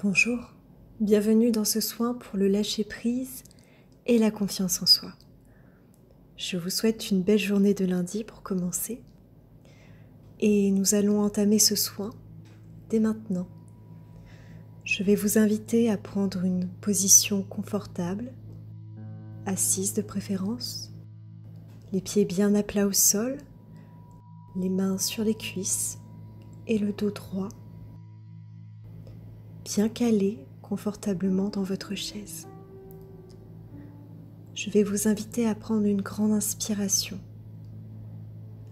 Bonjour, bienvenue dans ce soin pour le lâcher-prise et la confiance en soi. Je vous souhaite une belle journée de lundi pour commencer et nous allons entamer ce soin dès maintenant. Je vais vous inviter à prendre une position confortable, assise de préférence, les pieds bien à plat au sol, les mains sur les cuisses et le dos droit, bien calé confortablement dans votre chaise. Je vais vous inviter à prendre une grande inspiration.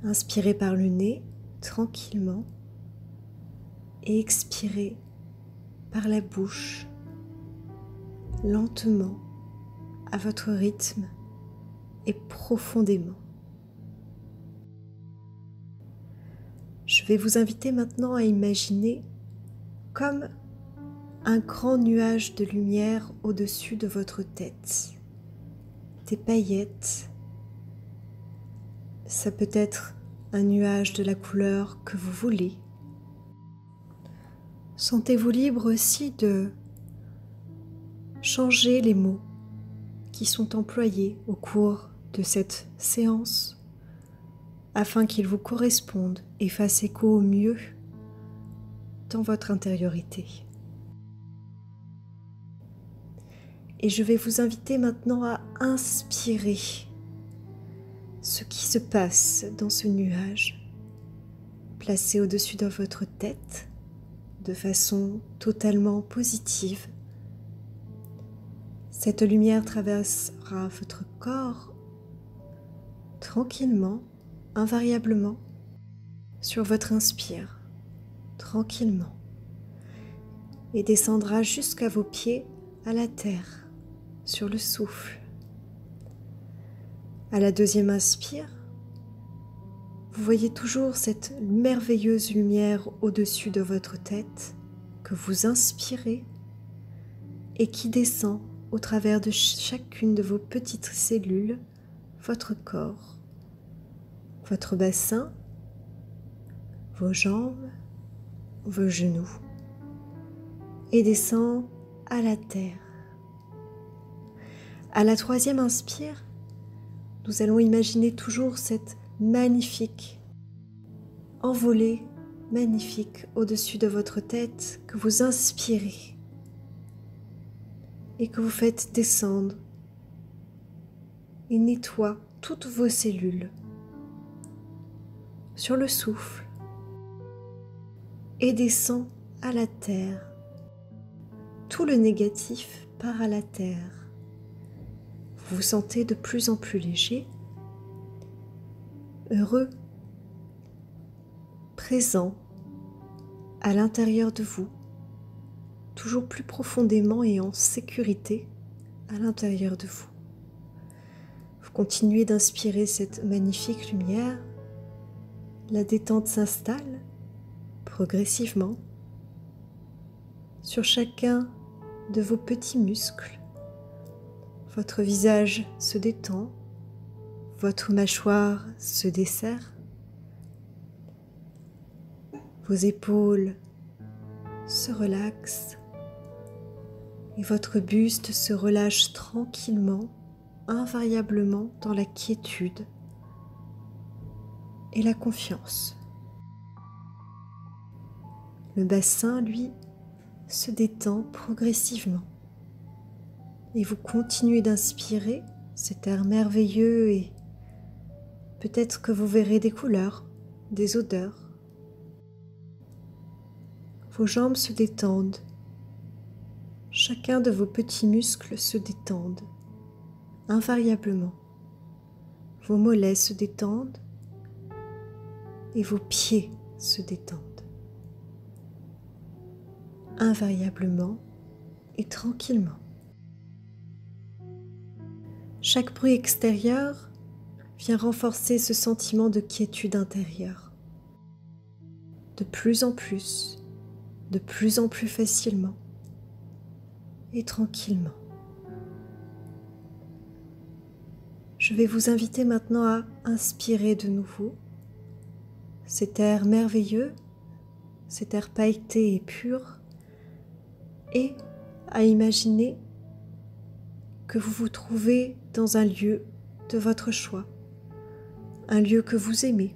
Inspirez par le nez, tranquillement, et expirez par la bouche, lentement, à votre rythme et profondément. Je vais vous inviter maintenant à imaginer comme un grand nuage de lumière au-dessus de votre tête. Des paillettes. Ça peut être un nuage de la couleur que vous voulez. Sentez-vous libre aussi de changer les mots qui sont employés au cours de cette séance afin qu'ils vous correspondent et fassent écho au mieux dans votre intériorité. Et je vais vous inviter maintenant à inspirer ce qui se passe dans ce nuage, placé au-dessus de votre tête de façon totalement positive. Cette lumière traversera votre corps tranquillement, invariablement, sur votre inspire, tranquillement, et descendra jusqu'à vos pieds à la terre, sur le souffle. À la deuxième inspire, vous voyez toujours cette merveilleuse lumière au-dessus de votre tête que vous inspirez et qui descend au travers de chacune de vos petites cellules, votre corps, votre bassin, vos jambes, vos genoux, et descend à la terre. À la troisième inspire, nous allons imaginer toujours cette magnifique envolée magnifique au-dessus de votre tête que vous inspirez et que vous faites descendre et nettoie toutes vos cellules sur le souffle et descend à la terre. Tout le négatif part à la terre. Vous vous sentez de plus en plus léger, heureux, présent à l'intérieur de vous, toujours plus profondément et en sécurité à l'intérieur de vous. Vous continuez d'inspirer cette magnifique lumière, la détente s'installe progressivement sur chacun de vos petits muscles. Votre visage se détend, votre mâchoire se desserre, vos épaules se relaxent et votre buste se relâche tranquillement, invariablement dans la quiétude et la confiance. Le bassin, lui, se détend progressivement. Et vous continuez d'inspirer cet air merveilleux et peut-être que vous verrez des couleurs, des odeurs. Vos jambes se détendent. Chacun de vos petits muscles se détendent, invariablement. Vos mollets se détendent et vos pieds se détendent, invariablement et tranquillement. Chaque bruit extérieur vient renforcer ce sentiment de quiétude intérieure. De plus en plus facilement et tranquillement. Je vais vous inviter maintenant à inspirer de nouveau cet air merveilleux, cet air pailleté et pur, et à imaginer que vous vous trouvez dans un lieu de votre choix, un lieu que vous aimez,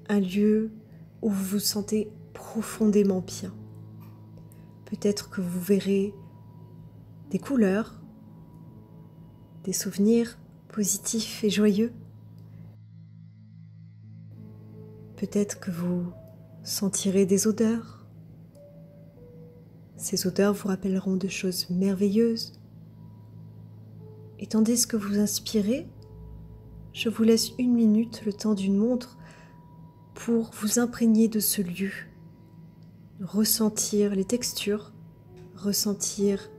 un lieu où vous vous sentez profondément bien. Peut-être que vous verrez des couleurs, des souvenirs positifs et joyeux. Peut-être que vous sentirez des odeurs. Ces odeurs vous rappelleront de choses merveilleuses. Et tandis que vous inspirez, je vous laisse 1 minute, le temps d'une montre, pour vous imprégner de ce lieu, ressentir les textures, ressentir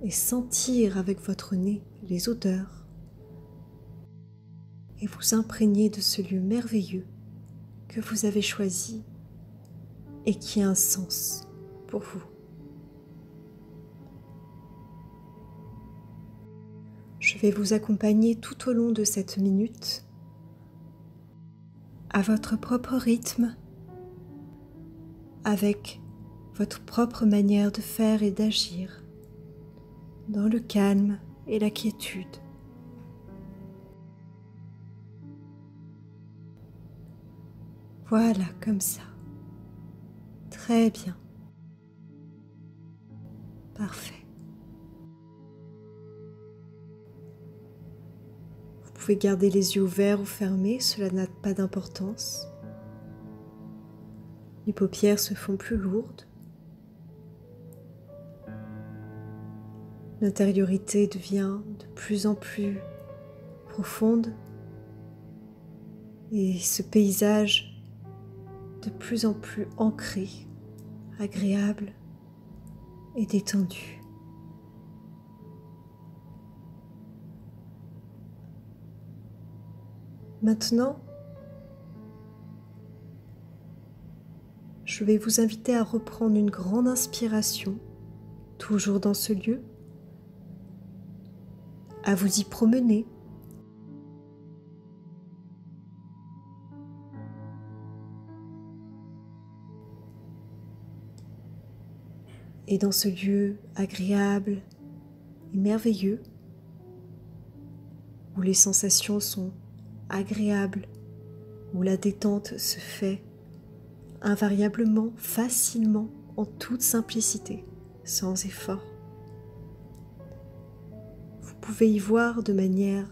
et sentir avec votre nez les odeurs, et vous imprégner de ce lieu merveilleux que vous avez choisi et qui a un sens pour vous. Je vais vous accompagner tout au long de cette minute à votre propre rythme, avec votre propre manière de faire et d'agir, dans le calme et la quiétude. Voilà, comme ça. Très bien. Parfait. Vous pouvez garder les yeux ouverts ou fermés, cela n'a pas d'importance. Les paupières se font plus lourdes. L'intériorité devient de plus en plus profonde et ce paysage de plus en plus ancré, agréable et détendu. Maintenant, je vais vous inviter à reprendre une grande inspiration, toujours dans ce lieu, à vous y promener. Et dans ce lieu agréable et merveilleux, où les sensations sont agréables, où la détente se fait invariablement, facilement, en toute simplicité, sans effort. Vous pouvez y voir de manière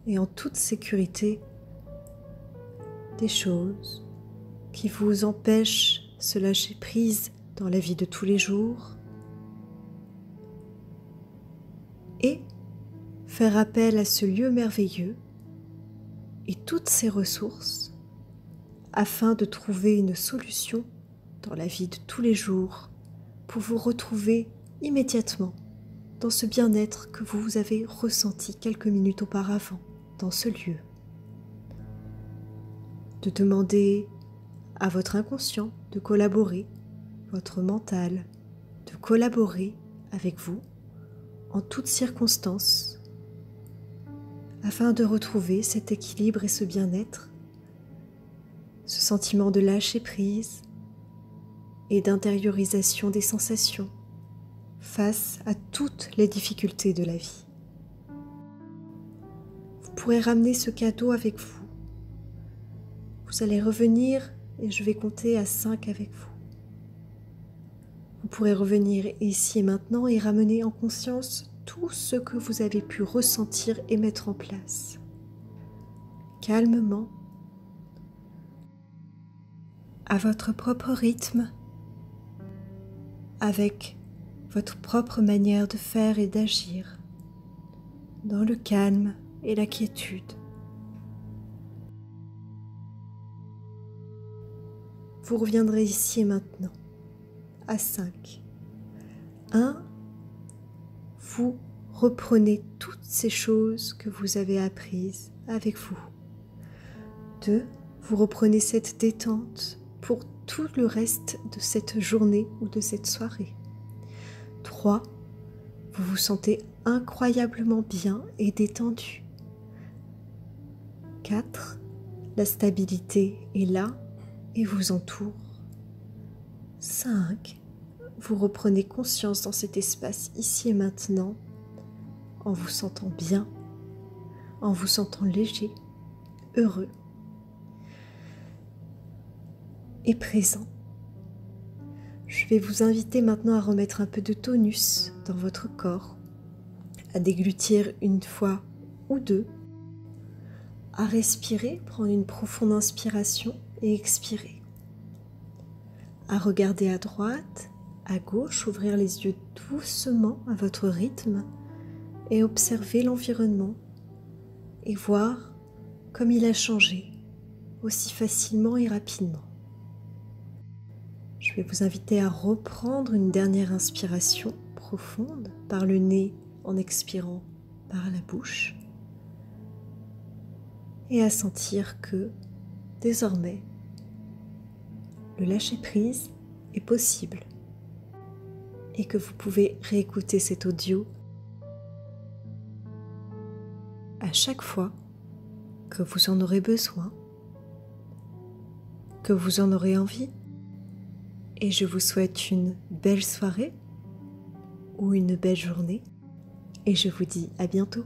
et en toute sécurité des choses qui vous empêchent de se lâcher prise dans la vie de tous les jours et faire appel à ce lieu merveilleux et toutes ses ressources afin de trouver une solution dans la vie de tous les jours pour vous retrouver immédiatement dans ce bien-être que vous avez ressenti quelques minutes auparavant dans ce lieu. De demander à votre inconscient de collaborer, votre mental de collaborer avec vous en toutes circonstances afin de retrouver cet équilibre et ce bien-être, ce sentiment de lâcher prise et d'intériorisation des sensations face à toutes les difficultés de la vie. Vous pourrez ramener ce cadeau avec vous. Vous allez revenir et je vais compter à 5 avec vous. Vous pourrez revenir ici et maintenant et ramener en conscience tout ce que vous avez pu ressentir et mettre en place. Calmement, à votre propre rythme, avec votre propre manière de faire et d'agir, dans le calme et la quiétude. Vous reviendrez ici et maintenant, à 5. 1. Vous reprenez toutes ces choses que vous avez apprises avec vous. 2. Vous reprenez cette détente pour tout le reste de cette journée ou de cette soirée. 3. Vous vous sentez incroyablement bien et détendu. 4. La stabilité est là et vous entoure. 5. vous reprenez conscience dans cet espace ici et maintenant, en vous sentant bien, en vous sentant léger, heureux et présent. Je vais vous inviter maintenant à remettre un peu de tonus dans votre corps, à déglutir une fois ou deux, à respirer, prendre une profonde inspiration et expirer, à regarder à droite, à gauche, ouvrir les yeux doucement à votre rythme et observer l'environnement et voir comme il a changé aussi facilement et rapidement. Je vais vous inviter à reprendre une dernière inspiration profonde par le nez en expirant par la bouche et à sentir que désormais le lâcher-prise est possible et que vous pouvez réécouter cet audio à chaque fois que vous en aurez besoin, que vous en aurez envie. Et je vous souhaite une belle soirée ou une belle journée et je vous dis à bientôt.